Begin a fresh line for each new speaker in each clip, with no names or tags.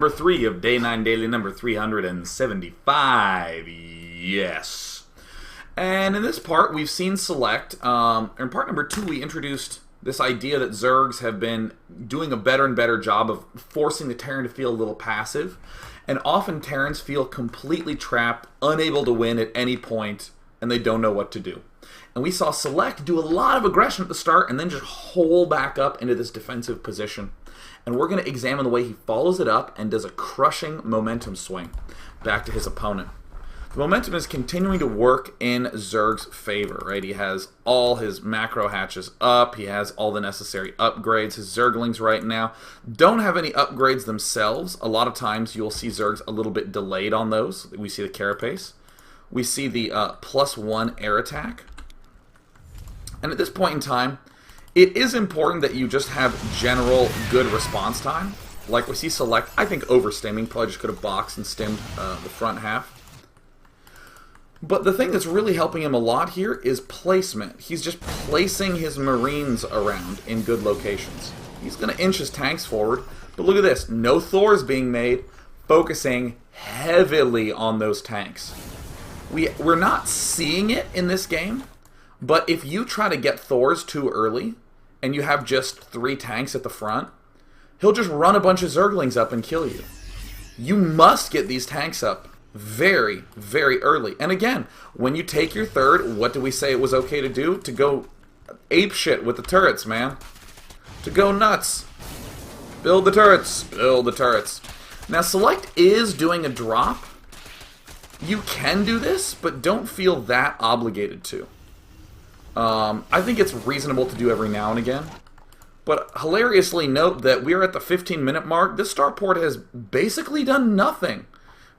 Number 3 of Day 9 Daily number 375. Yes. And in this part, we've seen Select. In part number 2, we introduced this idea that Zergs have been doing a better and better job of forcing the Terran to feel a little passive. And often Terrans feel completely trapped, unable to win at any point, and they don't know what to do. And we saw Select do a lot of aggression at the start and then just hole back up into this defensive position. And we're going to examine the way he follows it up and does a crushing momentum swing back to his opponent. The momentum is continuing to work in Zerg's favor, right? He has all his macro hatches up. He has all the necessary upgrades. His Zerglings right now don't have any upgrades themselves. A lot of times you'll see Zergs a little bit delayed on those. We see the carapace. We see the +1 air attack. And at this point in time, it is important that you just have general good response time. Like we see Select, I think overstimming, probably just could have boxed and stimmed the front half. But the thing that's really helping him a lot here is placement. He's just placing his Marines around in good locations. He's going to inch his tanks forward, but look at this. No Thors being made, focusing heavily on those tanks. We're not seeing it in this game, but if you try to get Thors too early, and you have just 3 tanks at the front, he'll just run a bunch of Zerglings up and kill you. You must get these tanks up very, very early. And again, when you take your third, what do we say it was okay to do? To go apeshit with the turrets, man. To go nuts. Build the turrets. Build the turrets. Now, Select is doing a drop. You can do this, but don't feel that obligated to. I think it's reasonable to do every now and again. But hilariously note that we're at the 15-minute mark. This starport has basically done nothing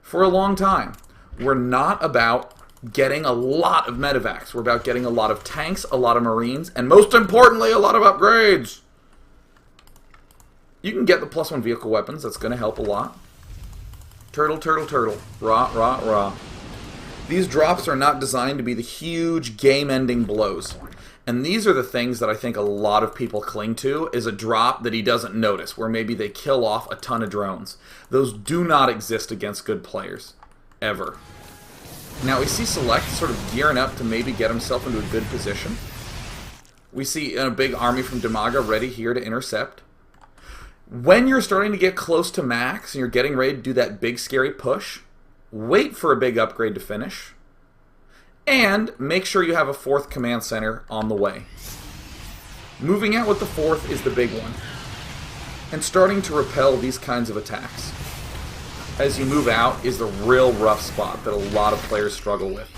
for a long time. We're not about getting a lot of medevacs. We're about getting a lot of tanks, a lot of Marines, and most importantly, a lot of upgrades. You can get the +1 vehicle weapons. That's going to help a lot. Turtle, turtle, turtle. Rah, rah, rah. These drops are not designed to be the huge game-ending blows. And these are the things that I think a lot of people cling to, is a drop that he doesn't notice, where maybe they kill off a ton of drones. Those do not exist against good players. Ever. Now we see Select sort of gearing up to maybe get himself into a good position. We see a big army from Demaga ready here to intercept. When you're starting to get close to max and you're getting ready to do that big scary push, wait for a big upgrade to finish, and make sure you have a 4th command center on the way. Moving out with the 4th is the big one, and starting to repel these kinds of attacks as you move out is the real rough spot that a lot of players struggle with.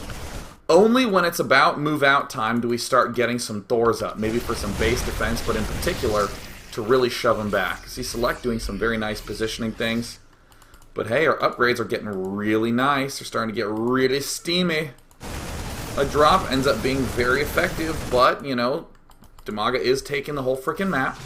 Only when it's about move out time do we start getting some Thors up, maybe for some base defense, but in particular to really shove them back. See Select doing some very nice positioning things. But hey, our upgrades are getting really nice. They're starting to get really steamy. A drop ends up being very effective, but, you know, Demaga is taking the whole frickin' map.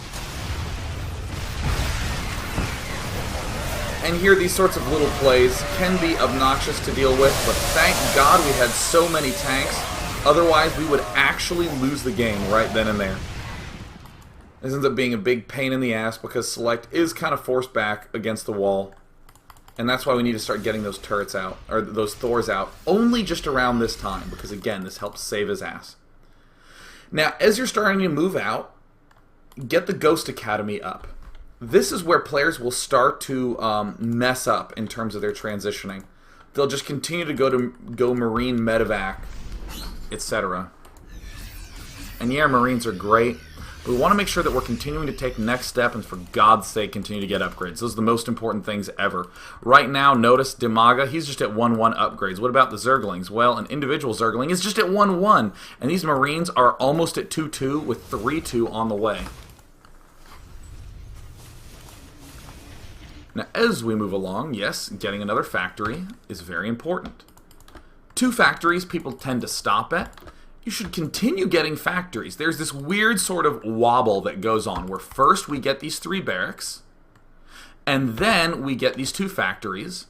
And here, these sorts of little plays can be obnoxious to deal with, but thank God we had so many tanks. Otherwise, we would actually lose the game right then and there. This ends up being a big pain in the ass because Select is kind of forced back against the wall. And that's why we need to start getting those turrets out, or those Thors out, only just around this time, because again, this helps save his ass. Now, as you're starting to move out, get the Ghost Academy up. This is where players will start to mess up in terms of their transitioning. They'll just continue to go Marine medevac, etc. And yeah, Marines are great. We want to make sure that we're continuing to take next step and for God's sake continue to get upgrades. Those are the most important things ever. Right now, notice Demaga, he's just at 1-1 upgrades. What about the Zerglings? Well, an individual Zergling is just at 1-1. And these Marines are almost at 2-2 with 3-2 on the way. Now, as we move along, yes, getting another factory is very important. 2 factories people tend to stop at. You should continue getting factories. There's this weird sort of wobble that goes on where first we get these 3 barracks, and then we get these 2 factories,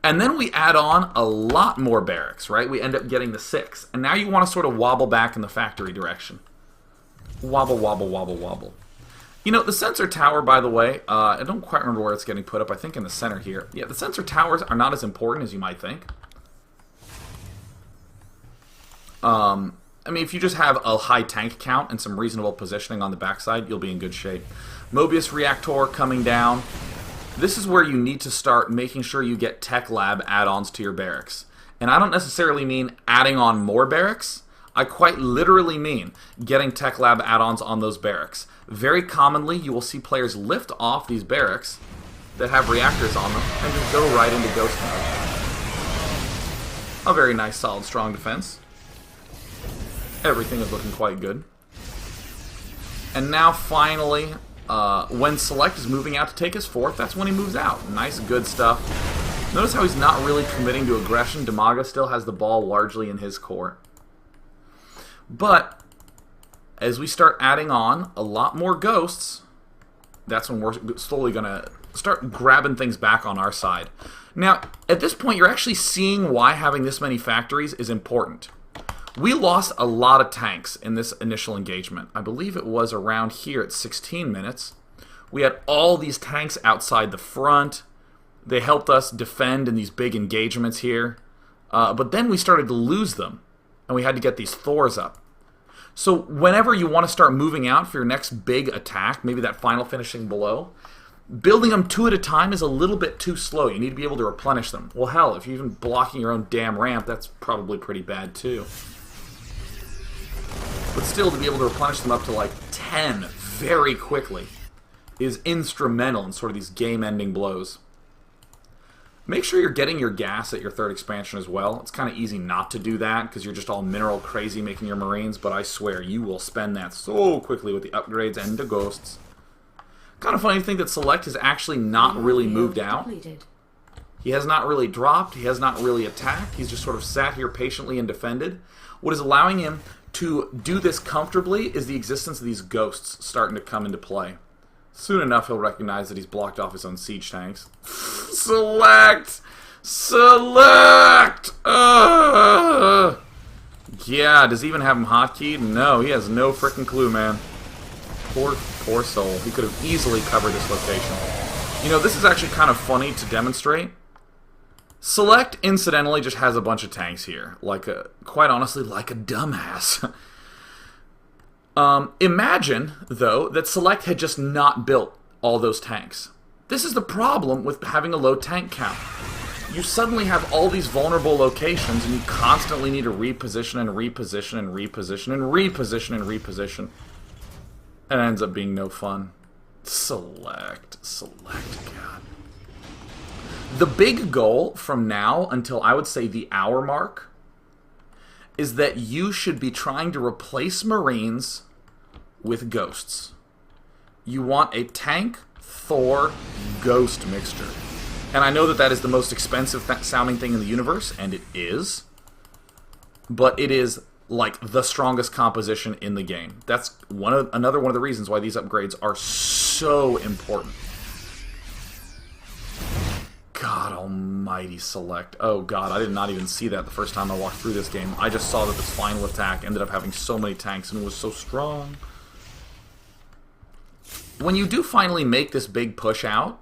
and then we add on a lot more barracks, right? We end up getting the 6. And now you want to sort of wobble back in the factory direction. Wobble, wobble, wobble, wobble. You know, the sensor tower, by the way, I don't quite remember where it's getting put up. I think in the center here. Yeah, the sensor towers are not as important as you might think. I mean, if you just have a high tank count and some reasonable positioning on the backside, you'll be in good shape. Mobius reactor coming down. This is where you need to start making sure you get tech lab add-ons to your barracks. And I don't necessarily mean adding on more barracks. I quite literally mean getting tech lab add-ons on those barracks. Very commonly, you will see players lift off these barracks that have reactors on them and just go right into ghost mode. A very nice, solid, strong defense. Everything is looking quite good. And now, finally, when Select is moving out to take his fourth, that's when he moves out. Nice, good stuff. Notice how he's not really committing to aggression. Damaga still has the ball largely in his court. But as we start adding on a lot more ghosts, that's when we're slowly going to start grabbing things back on our side. Now, at this point, you're actually seeing why having this many factories is important. We lost a lot of tanks in this initial engagement. I believe it was around here at 16 minutes. We had all these tanks outside the front. They helped us defend in these big engagements here. But then we started to lose them, and we had to get these Thors up. So whenever you want to start moving out for your next big attack, maybe that final finishing blow, building them two at a time is a little bit too slow. You need to be able to replenish them. Well, hell, if you're even blocking your own damn ramp, that's probably pretty bad too. But still, to be able to replenish them up to like 10 very quickly is instrumental in sort of these game-ending blows. Make sure you're getting your gas at your third expansion as well. It's kind of easy not to do that because you're just all mineral crazy making your Marines, but I swear you will spend that so quickly with the upgrades and the ghosts. Kind of funny to think that Select has actually not really moved out. He has not really dropped. He has not really attacked. He's just sort of sat here patiently and defended. What is allowing him to do this comfortably is the existence of these ghosts starting to come into play. Soon enough, he'll recognize that he's blocked off his own siege tanks. Select! Select! Yeah, does he even have him hotkeyed? No, he has no freaking clue, man. Poor soul. He could have easily covered this location. You know, this is actually kind of funny to demonstrate. Select, incidentally, just has a bunch of tanks here. Quite honestly, like a dumbass. Imagine, though, that Select had just not built all those tanks. This is the problem with having a low tank count. You suddenly have all these vulnerable locations, and you constantly need to reposition and reposition and reposition and reposition and reposition. And it ends up being no fun. Select, God. The big goal from now until I would say the hour mark is that you should be trying to replace Marines with ghosts. You want a tank, Thor, ghost mixture. And I know that that is the most expensive sounding thing in the universe, and it is. But it is like the strongest composition in the game. That's another one of the reasons why these upgrades are so important. God almighty, Select. Oh god, I did not even see that the first time I walked through this game. I just saw that this final attack ended up having so many tanks and it was so strong. When you do finally make this big push out,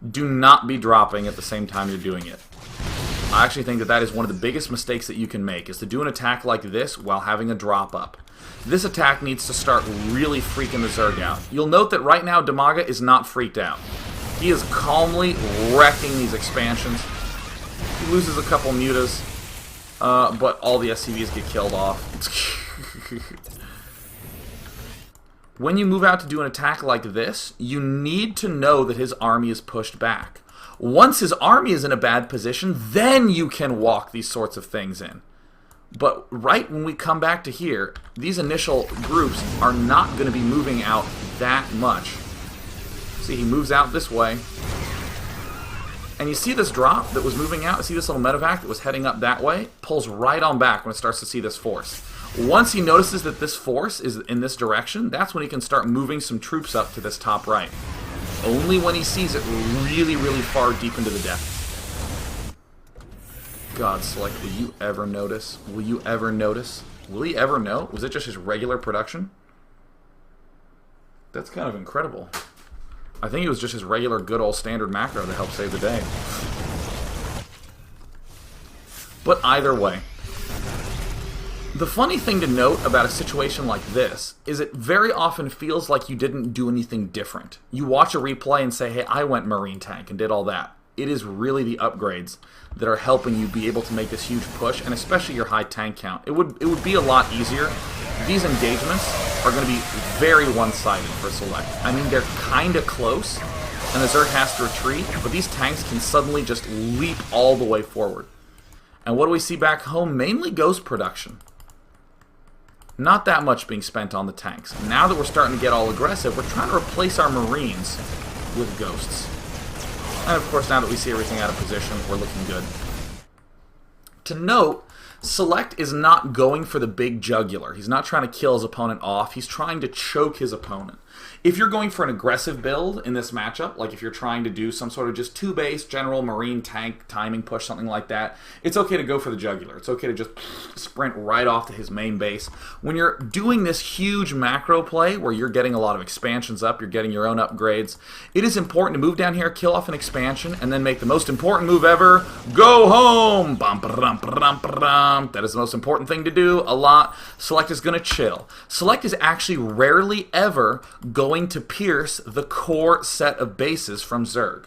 do not be dropping at the same time you're doing it. I actually think that that is one of the biggest mistakes that you can make, is to do an attack like this while having a drop up. This attack needs to start really freaking the Zerg out. You'll note that right now Damaga is not freaked out. He is calmly wrecking these expansions. He loses a couple mutas, but all the SCVs get killed off. When you move out to do an attack like this, you need to know that his army is pushed back. Once his army is in a bad position, then you can walk these sorts of things in. But right when we come back to here, these initial groups are not going to be moving out that much. See, he moves out this way. And you see this drop that was moving out? See this little medevac that was heading up that way? Pulls right on back when it starts to see this force. Once he notices that this force is in this direction, that's when he can start moving some troops up to this top right. Only when he sees it really, really far deep into the depths. God, Select, will you ever notice? Will you ever notice? Will he ever know? Was it just his regular production? That's kind of incredible. I think it was just his regular good old standard macro that helped save the day. But either way, the funny thing to note about a situation like this is it very often feels like you didn't do anything different. You watch a replay and say, hey, I went Marine tank and did all that. It is really the upgrades that are helping you be able to make this huge push, and especially your high tank count. It would be a lot easier. These engagements are going to be very one-sided for Select. I mean, they're kind of close, and the Zerg has to retreat, but these tanks can suddenly just leap all the way forward. And what do we see back home? Mainly ghost production. Not that much being spent on the tanks. Now that we're starting to get all aggressive, we're trying to replace our Marines with ghosts. And of course, now that we see everything out of position, we're looking good. To note, Select is not going for the big jugular. He's not trying to kill his opponent off. He's trying to choke his opponent. If you're going for an aggressive build in this matchup, like if you're trying to do some sort of just 2-base general Marine tank timing push, something like that, it's okay to go for the jugular. It's okay to just sprint right off to his main base. When you're doing this huge macro play where you're getting a lot of expansions up, you're getting your own upgrades, it is important to move down here, kill off an expansion, and then make the most important move ever, go home! That is the most important thing to do a lot. Select is going to chill. Select is actually rarely ever going to pierce the core set of bases from Zerg.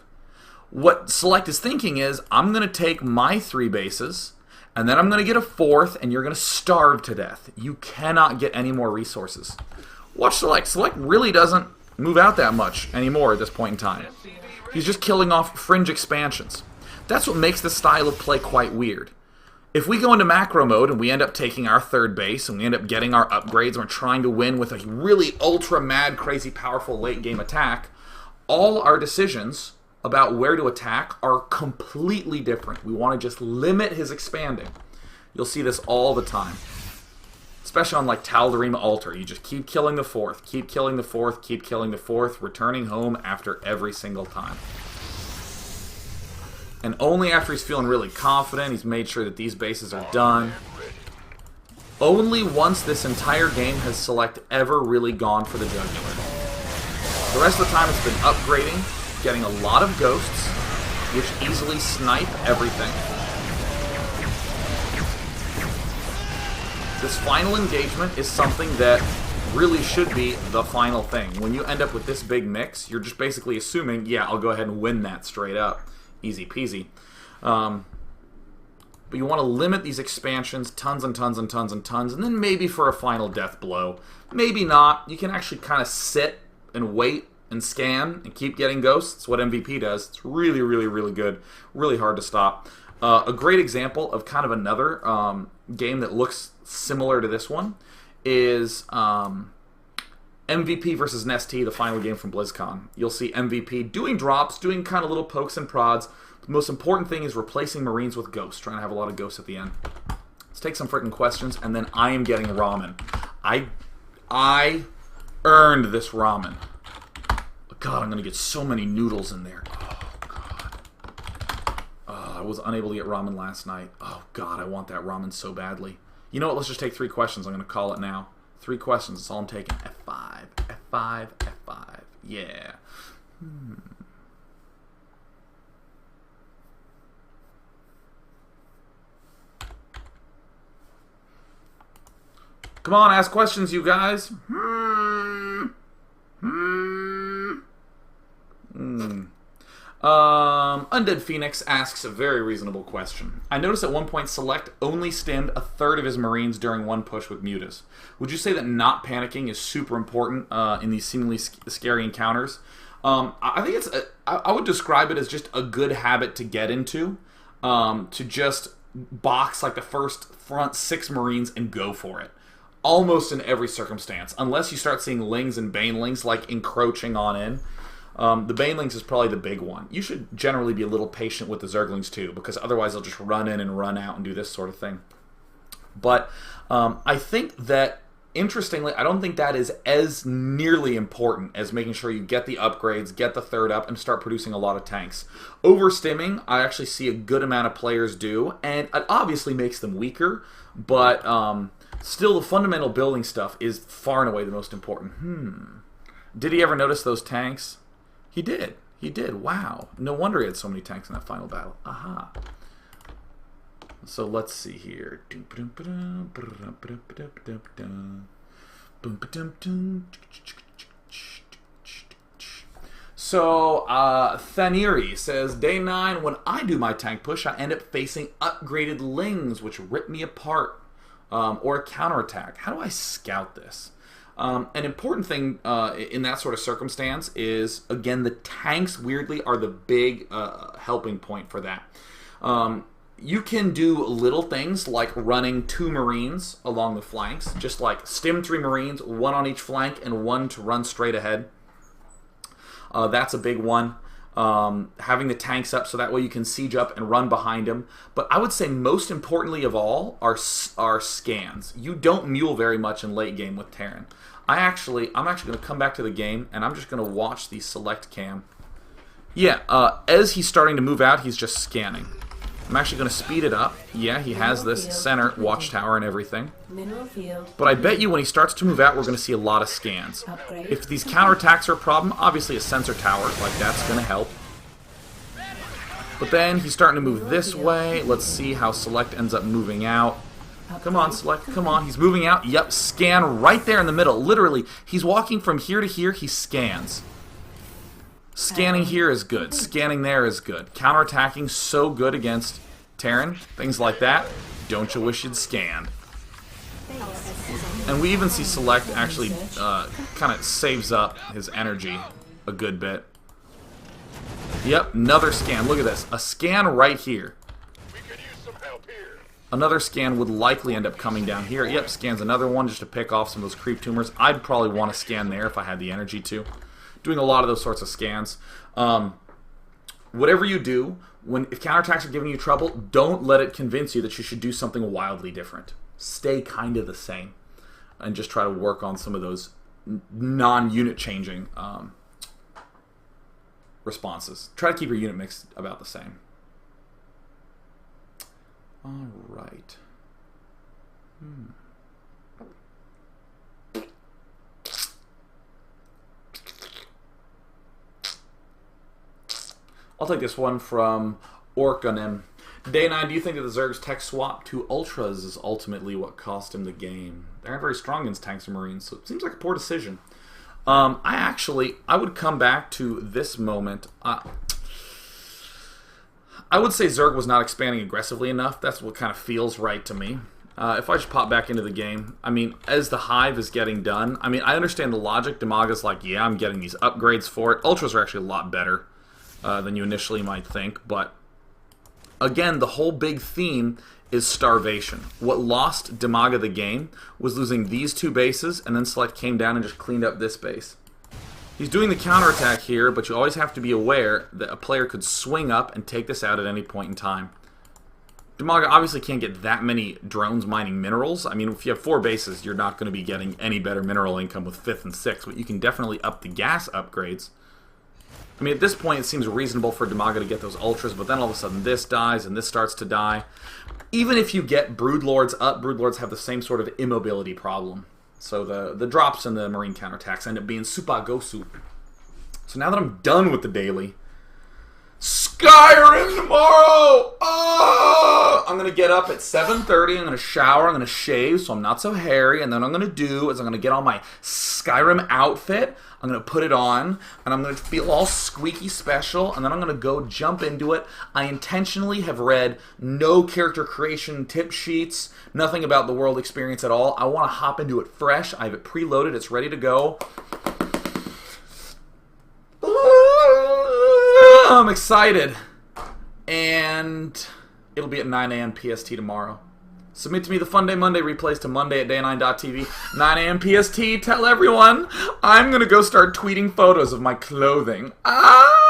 What Select is thinking is, I'm going to take my 3 bases, and then I'm going to get a 4th, and you're going to starve to death. You cannot get any more resources. Watch Select. Select really doesn't move out that much anymore at this point in time. He's just killing off fringe expansions. That's what makes this style of play quite weird. If we go into macro mode and we end up taking our 3rd base and we end up getting our upgrades and we're trying to win with a really ultra mad, crazy, powerful late game attack, all our decisions about where to attack are completely different. We want to just limit his expanding. You'll see this all the time. Especially on like Tal'Darim Altar. You just keep killing the 4th, keep killing the 4th, keep killing the 4th, returning home after every single time. And only after he's feeling really confident, he's made sure that these bases are done. Only once this entire game has Select ever really gone for the jugular. The rest of the time it's been upgrading, getting a lot of ghosts, which easily snipe everything. This final engagement is something that really should be the final thing. When you end up with this big mix, you're just basically assuming, yeah, I'll go ahead and win that straight up. Easy peasy. But you want to limit these expansions, tons and tons and tons and tons, and then maybe for a final death blow. Maybe not. You can actually kind of sit and wait and scan and keep getting ghosts. That's what MVP does. It's really, really, really good. Really hard to stop. A great example of kind of another game that looks similar to this one is MVP versus Nestea, the final game from BlizzCon. You'll see MVP doing drops, doing kind of little pokes and prods. The most important thing is replacing Marines with ghosts, trying to have a lot of ghosts at the end. Let's take some freaking questions, and then I am getting ramen. I earned this ramen. God, I'm going to get so many noodles in there. Oh, God. I was unable to get ramen last night. Oh, God, I want that ramen so badly. You know what? Let's just take 3 questions. I'm going to call it now. 3 questions. That's all I'm taking. F5. F5. F5. Yeah. Come on, ask questions, you guys. Undead Phoenix asks a very reasonable question. I noticed at one point Select only stemmed a 1/3 of his Marines during one push with Mutas. Would you say that not panicking is super important in these seemingly scary encounters? I think it's I would describe it as just a good habit to get into, to just box like the first front 6 Marines and go for it. Almost in every circumstance, unless you start seeing Lings and Banelings like encroaching on in. The Banelings is probably the big one. You should generally be a little patient with the Zerglings too, because otherwise they'll just run in and run out and do this sort of thing. But I think that, interestingly, I don't think that is as nearly important as making sure you get the upgrades, get the 3rd up, and start producing a lot of tanks. Overstimming, I actually see a good amount of players do, and it obviously makes them weaker, but still the fundamental building stuff is far and away the most important. Did he ever notice those tanks? He did. He did. Wow. No wonder he had so many tanks in that final battle. Aha. So let's see here. So, Thaniri says, Day 9, when I do my tank push, I end up facing upgraded lings, which rip me apart, or a counterattack. How do I scout this? An important thing in that sort of circumstance is, again, the tanks, weirdly, are the big helping point for that. You can do little things like running 2 Marines along the flanks, just like stim 3 Marines, 1 on each flank, and 1 to run straight ahead. That's a big one. Having the tanks up so that way you can siege up and run behind them. But I would say most importantly of all are scans. You don't mule very much in late game with Terran. I'm actually going to come back to the game and I'm just going to watch the select cam. Yeah, as he's starting to move out, he's just scanning. I'm actually going to speed it up. Yeah, he has this center watchtower and everything. But I bet you when he starts to move out, we're going to see a lot of scans. If these counterattacks are a problem, obviously a sensor tower, like that's going to help. But then he's starting to move this way. Let's see how Select ends up moving out. Come on, Select, come on. He's moving out. Yep, scan right there in the middle. Literally, he's walking from here to here, he scans. Scanning here is good. Scanning there is good. Counterattacking so good against Terran. Things like that. Don't you wish you'd scanned? And we even see Select actually kind of saves up his energy a good bit. Yep, another scan. Look at this. A scan right here. Another scan would likely end up coming down here. Yep, scans another one just to pick off some of those creep tumors. I'd probably want to scan there if I had the energy to. Doing a lot of those sorts of scans. Whatever you do, if counterattacks are giving you trouble, don't let it convince you that you should do something wildly different. Stay kind of the same. And just try to work on some of those non-unit changing responses. Try to keep your unit mix about the same. Alright. I'll take this one from Orkanim. Day 9, do you think that the Zerg's tech swap to Ultras is ultimately what cost him the game? They aren't very strong against tanks and Marines, so it seems like a poor decision. I would come back to this moment. I would say Zerg was not expanding aggressively enough. That's what kind of feels right to me. If I just pop back into the game, I mean, as the Hive is getting done, I mean, I understand the logic. Damaga's like, yeah, I'm getting these upgrades for it. Ultras are actually a lot better than you initially might think, but again, the whole big theme is starvation. What lost Damaga the game was losing these 2 bases, and then Select came down and just cleaned up this base. He's doing the counterattack here, but you always have to be aware that a player could swing up and take this out at any point in time. Damaga obviously can't get that many drones mining minerals. I mean, if you have 4 bases, you're not going to be getting any better mineral income with 5th and 6th, but you can definitely up the gas upgrades. I mean, at this point, it seems reasonable for Damaga to get those Ultras, but then all of a sudden this dies and this starts to die. Even if you get Broodlords up, Broodlords have the same sort of immobility problem. So the drops and the Marine counterattacks end up being super gosu. So now that I'm done with the daily, Skyrim tomorrow! Oh! I'm going to get up at 7:30, I'm going to shower, I'm going to shave so I'm not so hairy, and then what I'm going to do is I'm going to get on my Skyrim outfit, I'm going to put it on, and I'm going to feel all squeaky special, and then I'm going to go jump into it. I intentionally have read no character creation tip sheets, nothing about the world experience at all. I want to hop into it fresh. I have it preloaded, it's ready to go. I'm excited. And it'll be at 9 a.m. PST tomorrow. Submit to me the Fun Day Monday replays to Monday at day9.tv. 9 a.m. PST. Tell everyone I'm going to go start tweeting photos of my clothing. Ah!